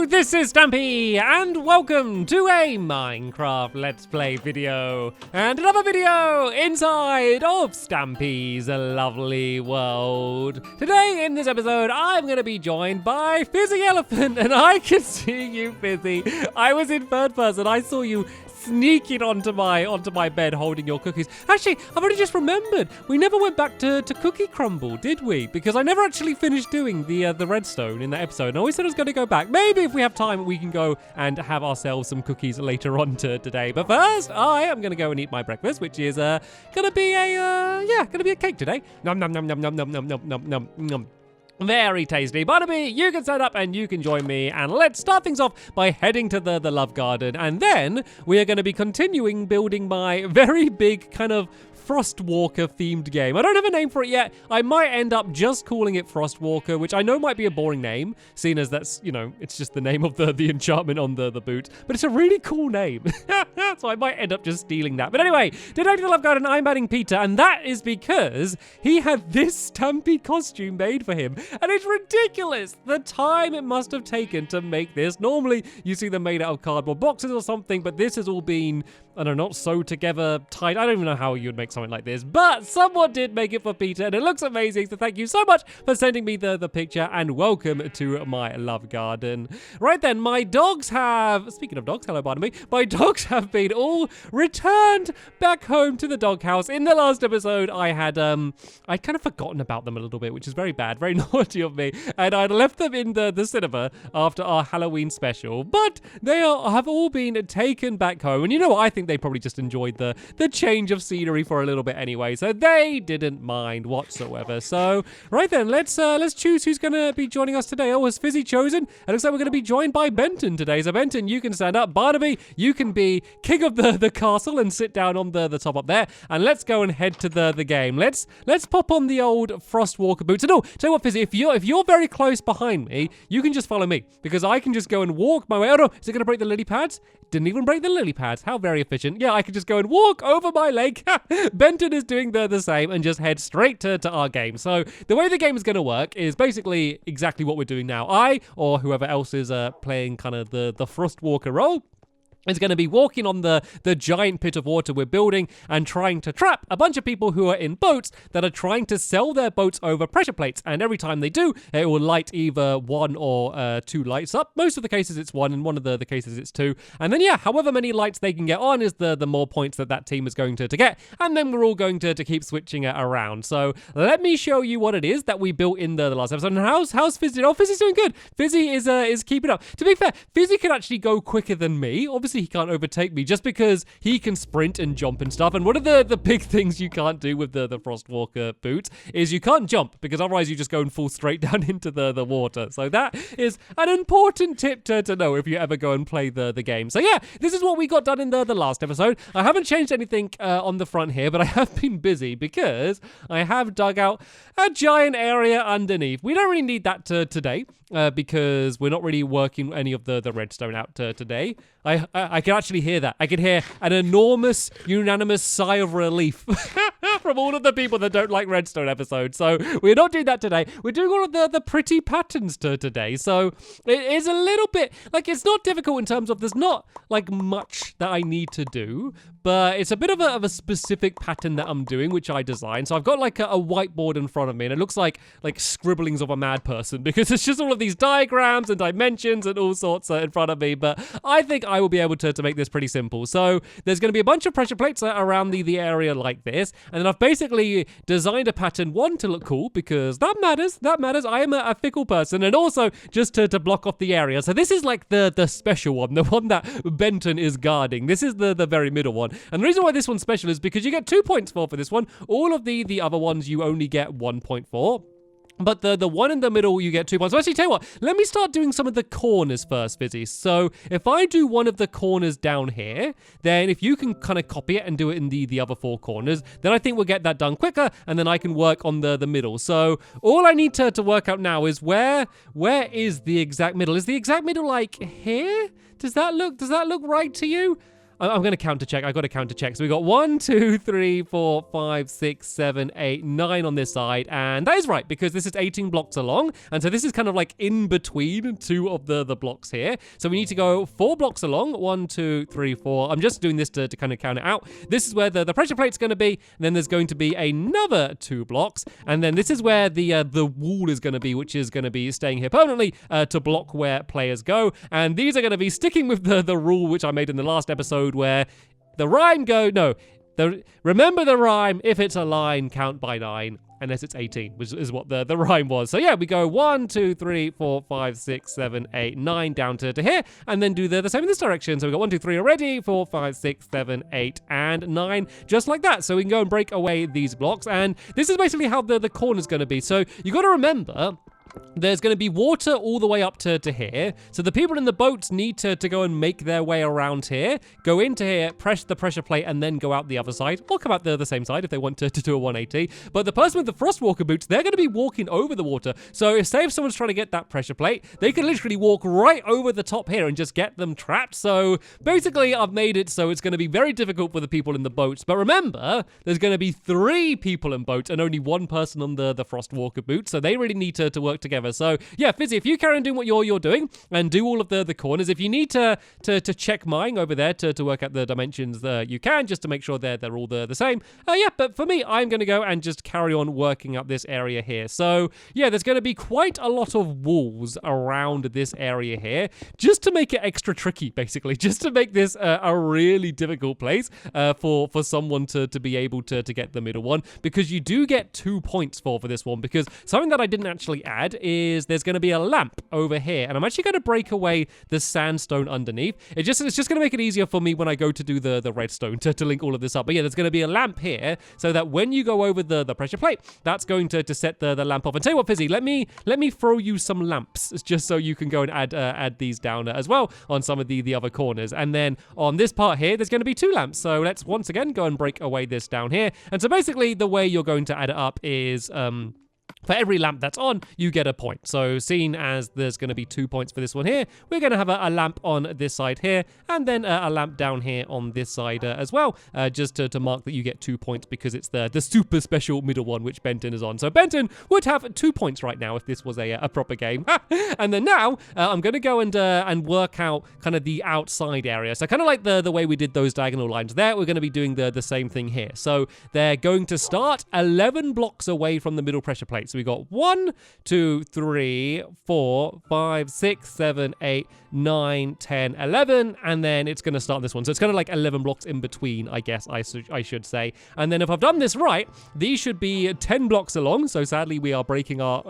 this is Stampy, and welcome to a Minecraft Let's Play video, and another video inside of Stampy's lovely world. Today, in this episode, I'm going to be joined by Fizzy Elephant, and I can see you, Fizzy. I was in third person, I saw you sneaking onto my bed holding your cookies. Actually, I've already just remembered, we never went back to Cookie Crumble, did we? Because I never actually finished doing the redstone in that episode, and I always said I was going to go back. Maybe if we have time, we can go and have ourselves some cookies later on today. But first, I am going to go and eat my breakfast, which is going to be a cake today. Nom nom nom nom nom nom nom nom nom nom nom. Very tasty. Barnaby, you can stand up and you can join me, and let's start things off by heading to the love garden, and then we are going to be continuing building my very big kind of Frostwalker themed game. I don't have a name for it yet. I might end up just calling it Frostwalker, which I know might be a boring name, seeing as that's, you know, it's just the name of the enchantment on the boot, but it's a really cool name. So I might end up just stealing that. But anyway, today to the love garden, I'm adding Peter, and that is because he had this Stampy costume made for him, and it's ridiculous the time it must have taken to make this. Normally, you see them made out of cardboard boxes or something, but this has all been, I don't know, not sewed together, tied. I don't even know how you would make something like this, but someone did make it for Peter, and it looks amazing, so thank you so much for sending me the picture, and welcome to my love garden. Right then, my dogs have, speaking of dogs, hello Barnaby, my dogs have been all returned back home to the doghouse. In the last episode, I had, I'd kind of forgotten about them a little bit, which is very bad, very naughty of me, and I'd left them in the cinema after our Halloween special, but they have all been taken back home, and you know what, I think they probably just enjoyed the change of scenery for a little bit anyway, so they didn't mind whatsoever. So right then, let's choose who's gonna be joining us today. Oh, was Fizzy chosen? It looks like we're gonna be joined by Benton today. So Benton, you can stand up. Barnaby, you can be king of the castle and sit down on the top up there, and let's go and head to the game. Let's pop on the old Frostwalker boots. And oh, tell you what, Fizzy, if you're very close behind me, you can just follow me, because I can just go and walk my way. Oh no, is it gonna break the lily pads? Didn't even break the lily pads. How very efficient. Yeah, I can just go and walk over my leg. Benton is doing the same and just head straight to our game. So the way the game is going to work is basically exactly what we're doing now. I, or whoever else is playing kind of the Frostwalker role, is going to be walking on the giant pit of water we're building and trying to trap a bunch of people who are in boats that are trying to sell their boats over pressure plates. And every time they do, it will light either one or two lights up. Most of the cases it's one, and one of the cases it's two. And then, yeah, however many lights they can get on is the more points that team is going to get. And then we're all going to keep switching it around. So let me show you what it is that we built in the last episode. And how's Fizzy? Oh, Fizzy's doing good. Fizzy is keeping up. To be fair, Fizzy can actually go quicker than me. Obviously, he can't overtake me just because he can sprint and jump and stuff. And one of the big things you can't do with the Frostwalker boots is you can't jump, because otherwise you just go and fall straight down into the water. So that is an important tip to know if you ever go and play the game. So yeah, this is what we got done in the last episode. I haven't changed anything on the front here, but I have been busy because I have dug out a giant area underneath. We don't really need that today. Because we're not really working any of the redstone out today. I can actually hear that. I can hear an enormous, unanimous sigh of relief from all of the people that don't like redstone episodes. So we're not doing that today. We're doing all of the pretty patterns today. So it is a little bit, like, it's not difficult in terms of there's not, like, much that I need to do, but it's a bit of a specific pattern that I'm doing, which I designed. So I've got, like, a whiteboard in front of me, and it looks like scribblings of a mad person, because it's just all of these diagrams and dimensions and all sorts in front of me, but I think I will be able to make this pretty simple. So there's going to be a bunch of pressure plates around the area like this, and then I've basically designed a pattern, one, to look cool, because that matters. I am a fickle person, and also just to block off the area. So this is like the special one, the one that Benton is guarding. This is the very middle one, and the reason why this one's special is because you get 2 points for this one. All of the other ones you only get 1 point for. But the one in the middle, you get 2 points. So actually, tell you what, let me start doing some of the corners first, Fizzy. So if I do one of the corners down here, then if you can kind of copy it and do it in the other 4 corners, then I think we'll get that done quicker, and then I can work on the middle. So all I need to work out now is where is the exact middle? Is the exact middle like here? Does that look right to you? I'm going to counter check. I got to counter check. So we got 1, 2, 3, 4, 5, 6, 7, 8, 9 on this side. And that is right, because this is 18 blocks along. And so this is kind of like in between two of the blocks here. So we need to go 4 blocks along. 1, 2, 3, 4. I'm just doing this to kind of count it out. This is where the pressure plate's going to be. And then there's going to be another 2 blocks. And then this is where the wall is going to be, which is going to be staying here permanently to block where players go. And these are going to be sticking with the rule which I made in the last episode where the rhyme remember the rhyme, if it's a line, count by 9. Unless it's 18, which is what the rhyme was. So yeah, we go 1, 2, 3, 4, 5, 6, 7, 8, 9 down to here, and then do the same in this direction. So we got 1, 2, 3 already, 4, 5, 6, 7, 8, and 9, just like that. So we can go and break away these blocks, and this is basically how the corner's going to be. So you got to remember, there's going to be water all the way up to here. So the people in the boats need to go and make their way around here, go into here, press the pressure plate, and then go out the other side. Or come out the same side if they want to do a 180. But the person with the Frostwalker boots, they're going to be walking over the water. So if someone's trying to get that pressure plate, they can literally walk right over the top here and just get them trapped. So basically, I've made it so it's going to be very difficult for the people in the boats. But remember, there's going to be 3 people in boats and only 1 person on the Frostwalker boots. So they really need to work together. So yeah, Fizzy, if you carry on doing what you're doing and do all of the corners, if you need to check mine over there to work out the dimensions, you can, just to make sure they're all the same. Yeah, but for me, I'm going to go and just carry on working up this area here. So yeah, there's going to be quite a lot of walls around this area here, just to make it extra tricky, basically, just to make this a really difficult place for someone to be able to get the middle one, because you do get 2 points for this one, because something that I didn't actually add is there's going to be a lamp over here, and I'm actually going to break away the sandstone underneath. It's just going to make it easier for me when I go to do the redstone to link all of this up. But yeah, there's going to be a lamp here, so that when you go over the pressure plate, that's going to set the lamp off. And tell you what, Fizzy, let me throw you some lamps, just so you can go and add these down as well on some of the other corners. And then on this part here, there's going to be 2 lamps. So let's once again go and break away this down here. And so basically, the way you're going to add it up is for every lamp that's on, you get a point. So seeing as there's going to be 2 points for this one here, we're going to have a lamp on this side here, and then a lamp down here on this side as well, just to mark that you get 2 points, because it's the super special middle one, which Benton is on. So Benton would have 2 points right now if this was a proper game. And then now, I'm going to go and work out kind of the outside area. So kind of like the way we did those diagonal lines there, we're going to be doing the same thing here. So they're going to start 11 blocks away from the middle pressure plate. So we got 1, 2, 3, 4, 5, 6, 7, 8, 9, 10, 11, and then it's going to start this one. So it's kind of like 11 blocks in between, I guess I should say. And then if I've done this right, these should be 10 blocks along. So sadly, we are breaking our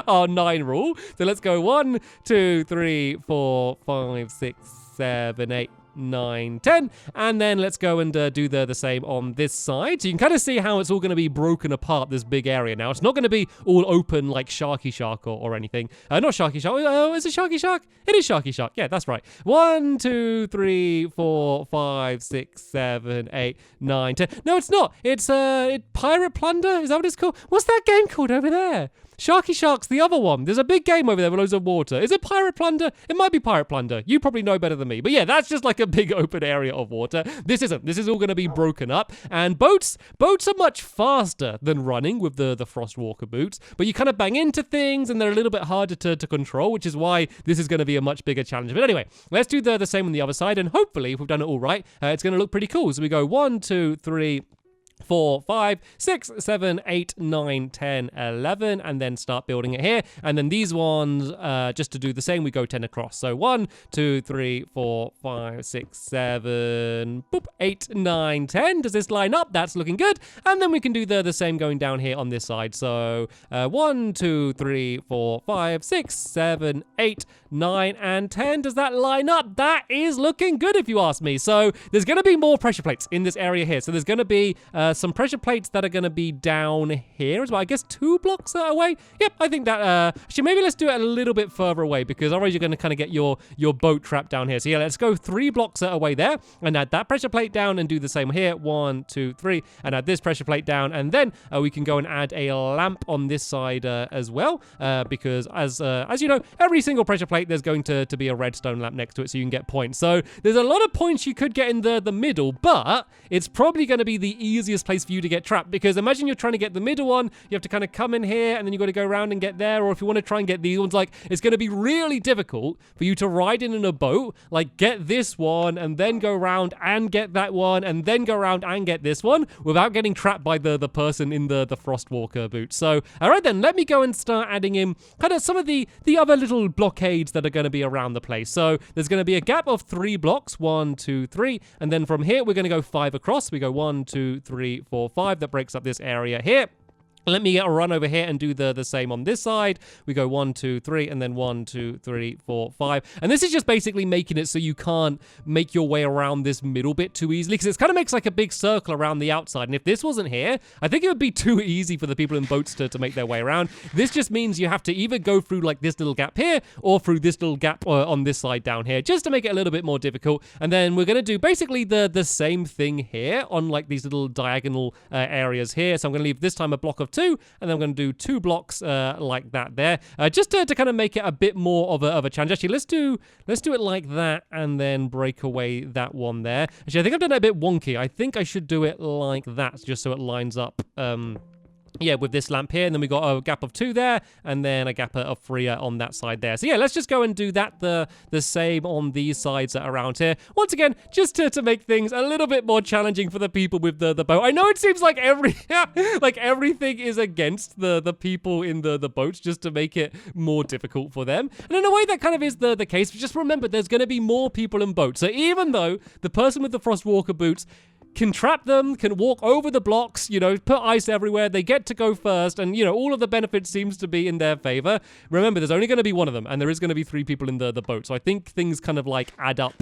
our 9 rule. So let's go 1, 2, 3, 4, 5, 6, 7, 8, 9, 10, and then let's go and do the same on this side. So you can kind of see how it's all going to be broken apart, this big area. Now, it's not going to be all open like Sharky Shark or anything. Not Sharky Shark. Oh, is it Sharky Shark? It is Sharky Shark. Yeah, that's right. 1, 2, 3, 4, 5, 6, 7, 8, 9, 10. No, it's not. It's Pirate Plunder? Is that what it's called? What's that game called over there? Sharky Shark's the other one. There's a big game over there with loads of water. Is it Pirate Plunder? It might be Pirate Plunder. You probably know better than me. But yeah, that's just like a big open area of water. This isn't. This is all going to be broken up. And boats are much faster than running with the Frostwalker boots. But you kind of bang into things, and they're a little bit harder to control, which is why this is going to be a much bigger challenge. But anyway, let's do the same on the other side. And hopefully, if we've done it all right, it's going to look pretty cool. So we go 1, 2, 3... 4, 5, 6, 7, 8, 9, 10, 11, and then start building it here. And then these ones, just to do the same, we go 10 across. So 1, 2, 3, 4, 5, 6, 7, boop, 8, 9, 10. Does this line up? That's looking good. And then we can do the same going down here on this side. So 1, 2, 3, 4, 5, 6, 7, 8, 9, and 10. Does that line up? That is looking good if you ask me. So there's going to be more pressure plates in this area here. So there's going to be some pressure plates that are going to be down here as well. I guess 2 blocks away. Yep, I think that, actually, maybe let's do it a little bit further away because otherwise you're going to kind of get your boat trapped down here. So yeah, let's go 3 blocks away there and add that pressure plate down and do the same here. 1, 2, 3, and add this pressure plate down. And then we can go and add a lamp on this side as well because as you know, every single pressure plate, there's going to be a redstone lamp next to it so you can get points. So there's a lot of points you could get in the middle, but it's probably going to be the easiest place for you to get trapped because imagine you're trying to get the middle one, you have to kind of come in here and then you've got to go around and get there, or if you want to try and get these ones, like it's going to be really difficult for you to ride in a boat, like get this one and then go around and get that one and then go around and get this one without getting trapped by the person in the Frostwalker boots. So all right then, let me go and start adding in kind of some of the other little blockades that are going to be around the place. So there's going to be a gap of 3 blocks, 1, 2, 3, and then from here we're going to go 5 across. We go 1, 2, 3, 4, 5. That breaks up this area here. Let me run over here and do the same on this side. We go 1, 2, 3, and then 1, 2, 3, 4, 5. And this is just basically making it so you can't make your way around this middle bit too easily because it kind of makes like a big circle around the outside. And if this wasn't here, I think it would be too easy for the people in boats to make their way around. This just means you have to either go through like this little gap here or through this little gap on this side down here just to make it a little bit more difficult. And then we're going to do basically the same thing here on like these little diagonal areas here. So I'm going to leave this time a block of 2, and then I'm going to do 2 blocks like that there, just to kind of make it a bit more of a challenge. Actually, let's do it like that, and then break away that one there. Actually, I think I've done it a bit wonky. I think I should do it like that, just so it lines up. Yeah, with this lamp here, and then we got a gap of 2 there, and then a gap of 3 on that side there. So yeah, let's just go and do that the same on these sides around here. Once again, just to make things a little bit more challenging for the people with the boat. I know it seems like everything is against the people in the boats just to make it more difficult for them. And in a way, that kind of is the case. But just remember, there's going to be more people in boats. So even though the person with the Frostwalker boots can trap them, can walk over the blocks, you know, put ice everywhere, they get to go first, and, you know, all of the benefits seems to be in their favor. Remember, there's only going to be one of them, and there is going to be 3 people in the boat, so I think things kind of, like, add up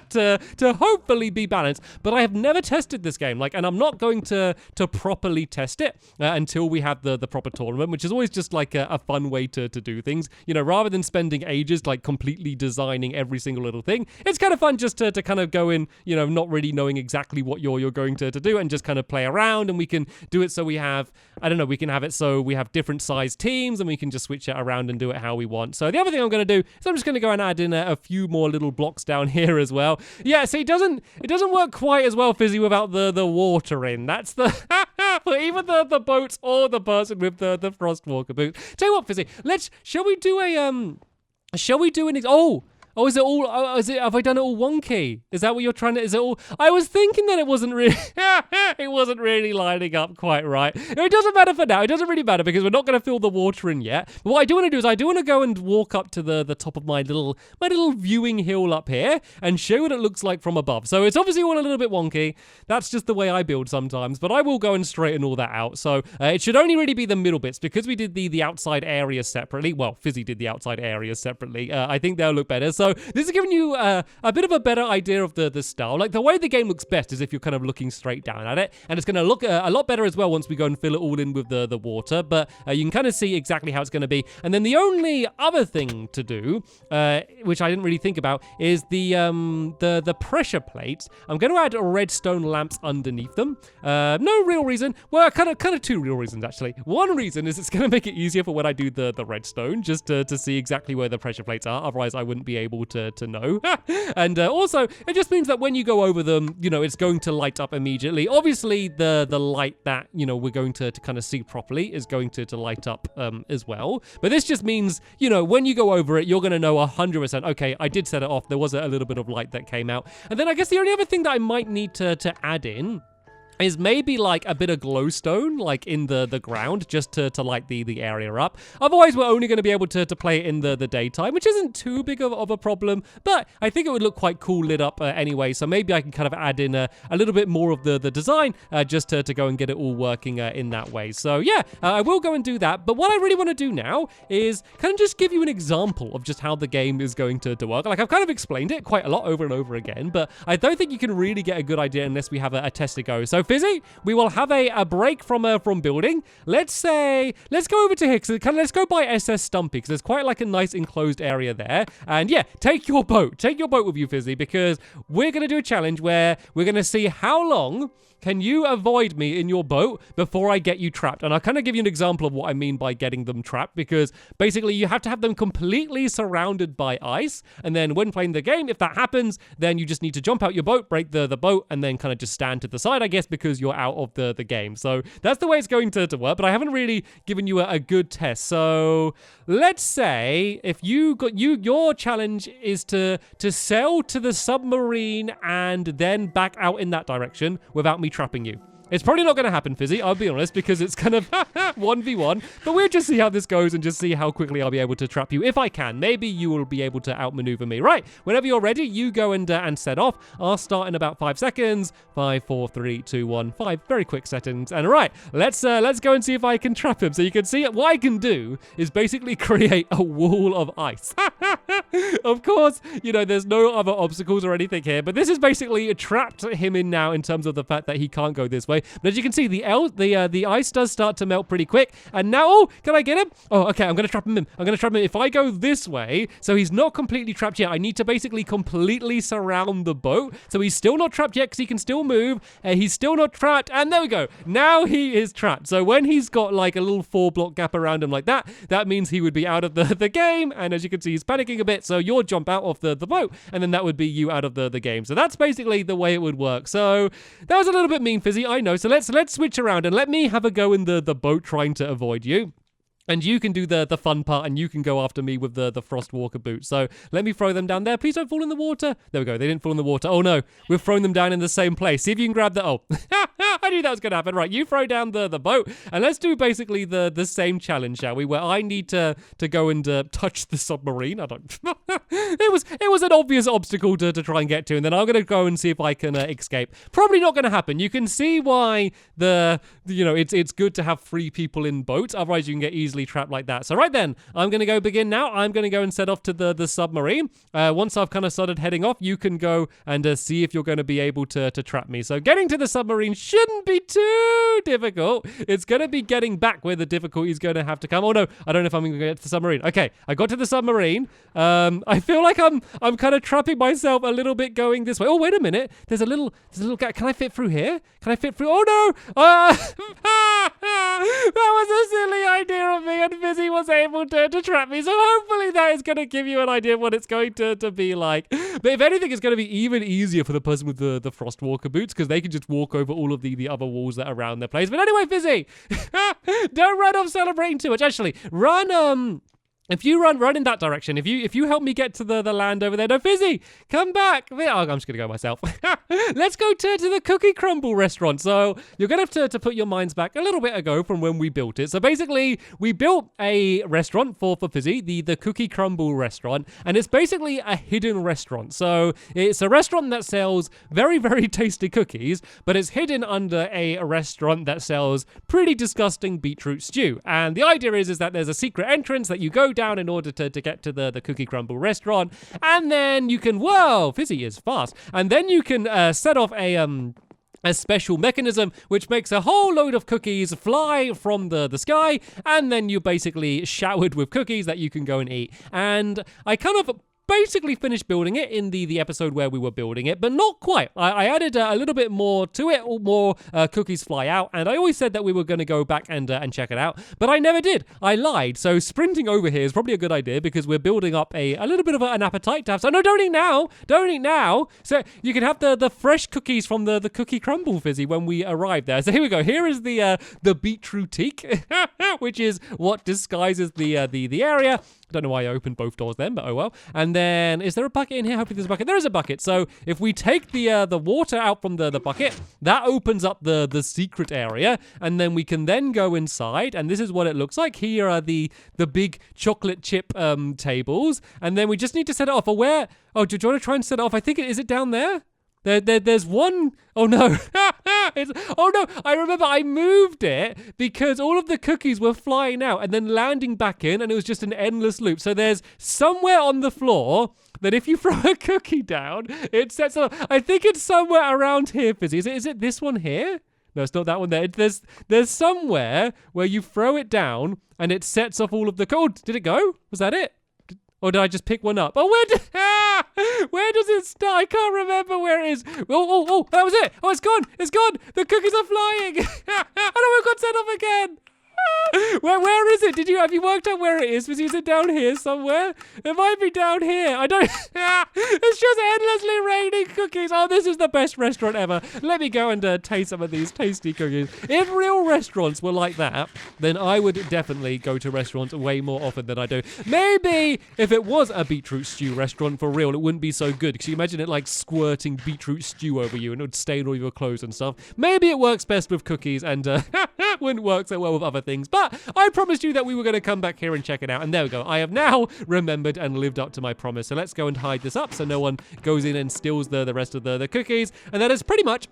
to hopefully be balanced. But I have never tested this game, like, and I'm not going to properly test it until we have the proper tournament, which is always just, like, a fun way to do things. You know, rather than spending ages, like, completely designing every single little thing, it's kind of fun just to kind of go in, you know, not really knowing exactly what you're going to do, and just kind of play around. And we can do it so we have, I don't know, we can have it so we have different size teams, and we can just switch it around and do it how we want. So the other thing I'm going to do is I'm just going to go and add in a few more little blocks down here as well. Yeah, so it doesn't work quite as well, Fizzy, without the water in. That's the for even the boats or the person with the Frostwalker boots. Tell you what, Fizzy, shall we do an is it all? Have I done it all wonky? Is that what you're trying to? Is it all? I was thinking that it wasn't really. It wasn't really lining up quite right. It doesn't matter for now. It doesn't really matter because we're not going to fill the water in yet. But what I do want to do is I do want to go and walk up to the top of my little viewing hill up here and show what it looks like from above. So it's obviously all a little bit wonky. That's just the way I build sometimes. But I will go and straighten all that out. So it should only really be the middle bits because we did the outside areas separately. Well, Fizzy did the outside areas separately. I think they'll look better. So this is giving you a bit of a better idea of the style. Like, the way the game looks best is if you're kind of looking straight down at it, and it's going to look a lot better as well once we go and fill it all in with the water, but you can kind of see exactly how it's going to be. And then the only other thing to do, which I didn't really think about, is the pressure plates. I'm going to add redstone lamps underneath them. No real reason. Well, kind of 2 real reasons, actually. One reason is it's going to make it easier for when I do the redstone, just to see exactly where the pressure plates are. Otherwise, I wouldn't be able to know. And also, it just means that when you go over them, you know, it's going to light up immediately. Obviously, the light that, you know, we're going to kind of see properly is going to light up as well. But this just means, you know, when you go over it, you're going to know 100%, okay, I did set it off. There was a little bit of light that came out. And then I guess the only other thing that I might need to add in is maybe like a bit of glowstone, like in the ground, just to light the area up. Otherwise, we're only going to be able to play it in the daytime, which isn't too big of a problem, but I think it would look quite cool lit up anyway, so maybe I can kind of add in a little bit more of the design just to go and get it all working in that way. So yeah, I will go and do that, but what I really want to do now is kind of just give you an example of just how the game is going to work. Like, I've kind of explained it quite a lot over and over again, but I don't think you can really get a good idea unless we have a test to go. So Fizzy, we will have a break from building. Let's go over to here. Let's go by SS Stumpy, because there's quite like a nice enclosed area there. And yeah, take your boat with you, Fizzy, because we're going to do a challenge where we're going to see how long can you avoid me in your boat before I get you trapped? And I'll kind of give you an example of what I mean by getting them trapped, because basically you have to have them completely surrounded by ice. And then when playing the game, if that happens, then you just need to jump out your boat, break the boat, and then kind of just stand to the side, I guess, because you're out of the game. So that's the way it's going to work, but I haven't really given you a good test. So let's say if your challenge is to sail to the submarine and then back out in that direction without me trapping you. It's probably not going to happen, Fizzy, I'll be honest, because it's kind of 1v1. But we'll just see how this goes and just see how quickly I'll be able to trap you. If I can, maybe you will be able to outmaneuver me. Right, whenever you're ready, you go and set off. I'll start in about 5 seconds. 5, 4, 3, 2, 1, 5. Very quick settings. And all right, let's go and see if I can trap him. So you can see it. What I can do is basically create a wall of ice. Of course, you know, there's no other obstacles or anything here, but this is basically trapped him in now in terms of the fact that he can't go this way. But as you can see, the ice does start to melt pretty quick. And now, oh, can I get him? Oh, okay, I'm going to trap him in. I'm going to trap him in. If I go this way, so he's not completely trapped yet. I need to basically completely surround the boat. So he's still not trapped yet because he can still move. He's still not trapped. And there we go. Now he is trapped. So when he's got like a little 4-block gap around him like that, that means he would be out of the game. And as you can see, he's panicking a bit. So you'll jump out of the boat, and then that would be you out of the game. So that's basically the way it would work. So that was a little bit mean, Fizzy, I know. So let's switch around and let me have a go in the boat trying to avoid you. And you can do the fun part, and you can go after me with the Frostwalker boots. So let me throw them down there. Please don't fall in the water. There we go. They didn't fall in the water. Oh, no. We've thrown them down in the same place. See if you can grab the... Oh, I knew that was going to happen. Right, you throw down the boat, and let's do basically the same challenge, shall we? Where I need to go and touch the submarine. I don't... it was an obvious obstacle to try and get to, and then I'm going to go and see if I can escape. Probably not going to happen. You can see why it's good to have 3 people in boats. Otherwise, you can get easily trapped like that. So right then, I'm going to go begin now. I'm going to go and set off to the submarine. Once I've kind of started heading off, you can go and see if you're going to be able to trap me. So getting to the submarine shouldn't be too difficult. It's going to be getting back where the difficulty is going to have to come. Oh no, I don't know if I'm going to get to the submarine. Okay, I got to the submarine. I feel like I'm kind of trapping myself a little bit going this way. Oh, wait a minute. There's a little gap. Can I fit through here? Can I fit through? Oh no! That was a silly idea of me, and Fizzy was able to trap me. So hopefully that is going to give you an idea of what it's going to be like. But if anything, it's going to be even easier for the person with the Frostwalker boots, because they can just walk over all of the other walls that are around their place. But anyway, Fizzy, don't run off celebrating too much. Actually, run If you run in that direction, if you help me get to the land over there. No, Fizzy, come back. Oh, I'm just going to go myself. Let's go to the Cookie Crumble restaurant. So you're going to have to put your minds back a little bit ago from when we built it. So basically, we built a restaurant for Fizzy, the Cookie Crumble restaurant. And it's basically a hidden restaurant. So it's a restaurant that sells very, very tasty cookies, but it's hidden under a restaurant that sells pretty disgusting beetroot stew. And the idea is that there's a secret entrance that you go down in order to get to the Cookie Crumble restaurant, and then you can, whoa, Fizzy is fast, and then you can set off a special mechanism which makes a whole load of cookies fly from the sky, and then you're basically showered with cookies that you can go and eat. And I kind of basically finished building it in the episode where we were building it, but not quite. I added a little bit more to it, more cookies fly out, and I always said that we were going to go back and check it out, but I never did. I lied. So sprinting over here is probably a good idea, because we're building up a little bit of an appetite to have. So no, don't eat now. So you can have the fresh cookies from the Cookie Crumble, Fizzy, when we arrive there. So here we go. Here is the beetrootique, which is what disguises the area. I don't know why I opened both doors then, but oh well. And then, is there a bucket in here? Hopefully there's a bucket. There is a bucket. So if we take the water out from the bucket, that opens up the secret area, and then we can then go inside, and this is what it looks like. Here are the big chocolate chip tables, and then we just need to set it off. Or where? Oh, do you want to try and set it off? I think is it down there? There's one. Oh no. Oh no, I remember I moved it because all of the cookies were flying out and then landing back in, and it was just an endless loop. So there's somewhere on the floor that if you throw a cookie down, it sets it off. I think it's somewhere around here, Fizzy. Is it this one here? No, it's not that one there. There's somewhere where you throw it down and it sets off all of the... Oh, did it go? Was that it? Or did I just pick one up? Oh, where does it start? I can't remember where it is. Oh, that was it. Oh, it's gone. It's gone. The cookies are flying. I know it got set off again. Where is it? Have you worked out where it is? Is it down here somewhere? It might be down here. I don't... It's just endlessly raining cookies. Oh, this is the best restaurant ever. Let me go and taste some of these tasty cookies. If real restaurants were like that, then I would definitely go to restaurants way more often than I do. Maybe if it was a beetroot stew restaurant for real, it wouldn't be so good. Because you imagine it like squirting beetroot stew over you and it would stain all your clothes and stuff. Maybe it works best with cookies and wouldn't work so well with other things. But I promised you that we were going to come back here and check it out. And there we go. I have now remembered and lived up to my promise. So let's go and hide this up so no one goes in and steals the rest of the cookies. And that is pretty much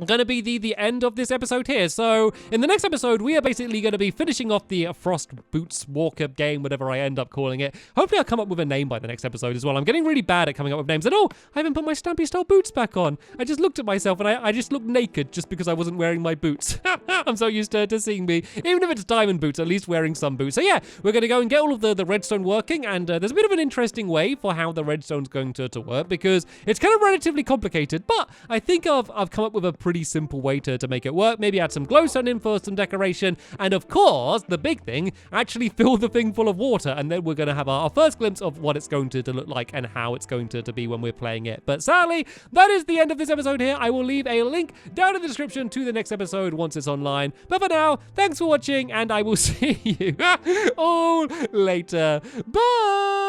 going to be the end of this episode here. So in the next episode, we are basically going to be finishing off the Frost Boots Walker game, whatever I end up calling it. Hopefully I'll come up with a name by the next episode as well. I'm getting really bad at coming up with names. And oh, I haven't put my Stampy style boots back on. I just looked at myself and I just looked naked just because I wasn't wearing my boots. I'm so used to seeing me, even if it's diamond boots, at least wearing some boots. So yeah, we're going to go and get all of the redstone working. And there's a bit of an interesting way for how the redstone's going to work because it's kind of relatively complicated. But I think I've come up with a pretty simple way to make it work. Maybe add some glowstone in for some decoration. And of course, the big thing, actually fill the thing full of water. And then we're going to have our first glimpse of what it's going to look like and how it's going to be when we're playing it. But sadly, that is the end of this episode here. I will leave a link down in the description to the next episode once it's online. But for now, thanks for watching and I will see you all later. Bye!